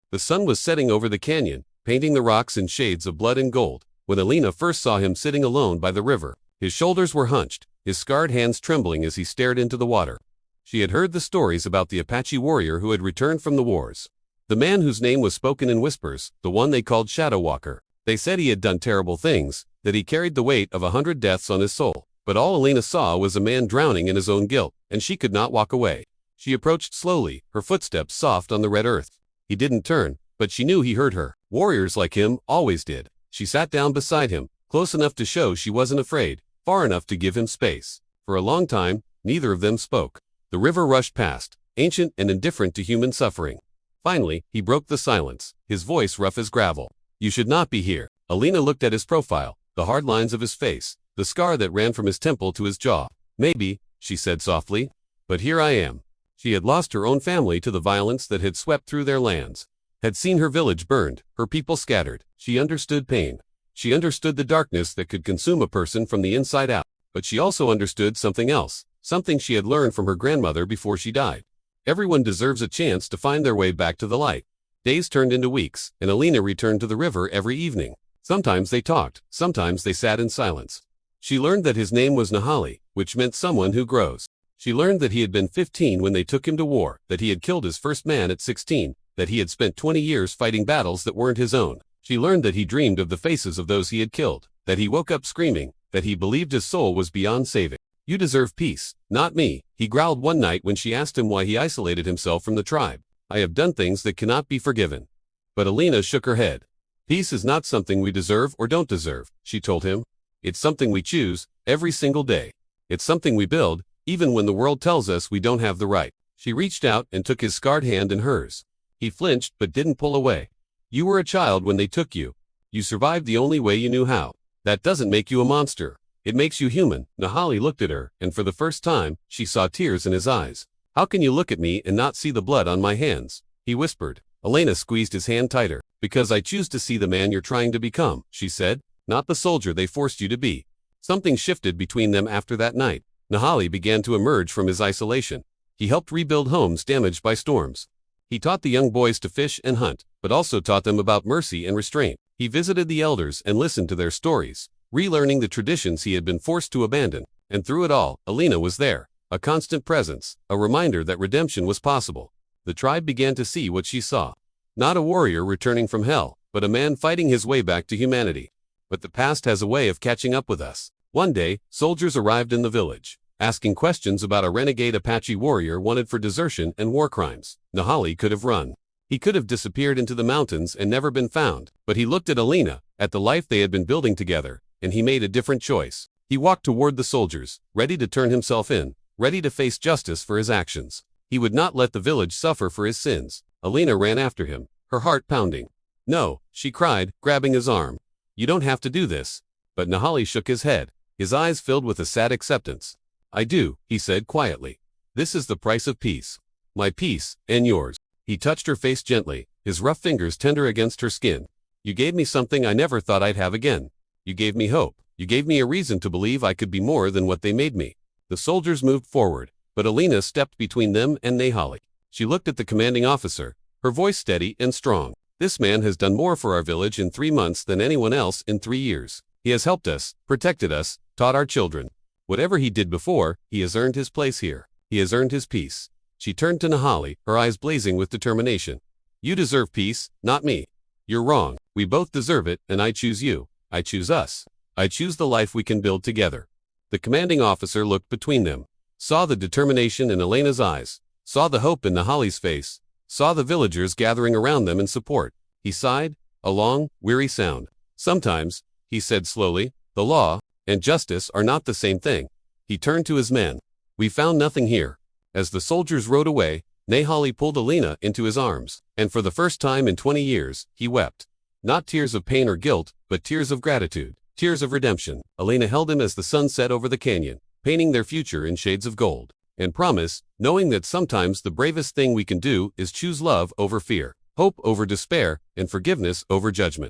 The sun was setting over the canyon, painting the rocks in shades of blood and gold, when Alina first saw him sitting alone by the river. His shoulders were hunched, his scarred hands trembling as he stared into the water. She had heard the stories about the Apache warrior who had returned from the wars. The man whose name was spoken in whispers, the one they called Shadow Walker. They said he had done terrible things, that he carried the weight of 100 deaths on his soul. But all Alina saw was a man drowning in his own guilt, and she could not walk away. She approached slowly, her footsteps soft on the red earth. He didn't turn, but she knew he heard her. Warriors like him always did. She sat down beside him, close enough to show she wasn't afraid, far enough to give him space. For a long time, neither of them spoke. The river rushed past, ancient and indifferent to human suffering. Finally, he broke the silence, his voice rough as gravel. "You should not be here." Alina looked at his profile, the hard lines of his face, the scar that ran from his temple to his jaw. "Maybe," she said softly, "but here I am." She had lost her own family to the violence that had swept through their lands, had seen her village burned, her people scattered. She understood pain. She understood the darkness that could consume a person from the inside out. But she also understood something else, something she had learned from her grandmother before she died. Everyone deserves a chance to find their way back to the light. Days turned into weeks, and Alina returned to the river every evening. Sometimes they talked, sometimes they sat in silence. She learned that his name was Nahali, which meant someone who grows. She learned that he had been 15 when they took him to war, that he had killed his first man at 16, that he had spent 20 years fighting battles that weren't his own. She learned that he dreamed of the faces of those he had killed, that he woke up screaming, that he believed his soul was beyond saving. "You deserve peace, not me," he growled one night when she asked him why he isolated himself from the tribe. "I have done things that cannot be forgiven." But Alina shook her head. "Peace is not something we deserve or don't deserve," she told him. "It's something we choose, every single day. It's something we build, even when the world tells us we don't have the right." She reached out and took his scarred hand in hers. He flinched but didn't pull away. "You were a child when they took you. You survived the only way you knew how. That doesn't make you a monster. It makes you human." Nahali looked at her, and for the first time, she saw tears in his eyes. "How can you look at me and not see the blood on my hands?" he whispered. Alina squeezed his hand tighter. "Because I choose to see the man you're trying to become," she said, "not the soldier they forced you to be." Something shifted between them after that night. Nahali began to emerge from his isolation. He helped rebuild homes damaged by storms. He taught the young boys to fish and hunt, but also taught them about mercy and restraint. He visited the elders and listened to their stories, relearning the traditions he had been forced to abandon. And through it all, Alina was there, a constant presence, a reminder that redemption was possible. The tribe began to see what she saw. Not a warrior returning from hell, but a man fighting his way back to humanity. But the past has a way of catching up with us. One day, soldiers arrived in the village, asking questions about a renegade Apache warrior wanted for desertion and war crimes. Nahali could have run. He could have disappeared into the mountains and never been found, but he looked at Alina, at the life they had been building together, and he made a different choice. He walked toward the soldiers, ready to turn himself in, ready to face justice for his actions. He would not let the village suffer for his sins. Alina ran after him, her heart pounding. "No," she cried, grabbing his arm. "You don't have to do this." But Nahali shook his head, his eyes filled with a sad acceptance. "I do," he said quietly. "This is the price of peace. My peace, and yours." He touched her face gently, his rough fingers tender against her skin. "You gave me something I never thought I'd have again. You gave me hope. You gave me a reason to believe I could be more than what they made me." The soldiers moved forward, but Alina stepped between them and Nahali. She looked at the commanding officer, her voice steady and strong. "This man has done more for our village in 3 months than anyone else in 3 years. He has helped us, protected us, taught our children. Whatever he did before, he has earned his place here. He has earned his peace." She turned to Nahali, her eyes blazing with determination. "You deserve peace, not me. You're wrong. We both deserve it, and I choose you. I choose us. I choose the life we can build together." The commanding officer looked between them, saw the determination in Alina's eyes, saw the hope in Nahali's face, saw the villagers gathering around them in support. He sighed, a long, weary sound. "Sometimes," he said slowly, "the law and justice are not the same thing." He turned to his men. "We found nothing here." As the soldiers rode away, Nahali pulled Alina into his arms, and for the first time in 20 years, he wept. Not tears of pain or guilt, but tears of gratitude, tears of redemption. Alina held him as the sun set over the canyon, painting their future in shades of gold. And promise, knowing that sometimes the bravest thing we can do is choose love over fear, hope over despair, and forgiveness over judgment.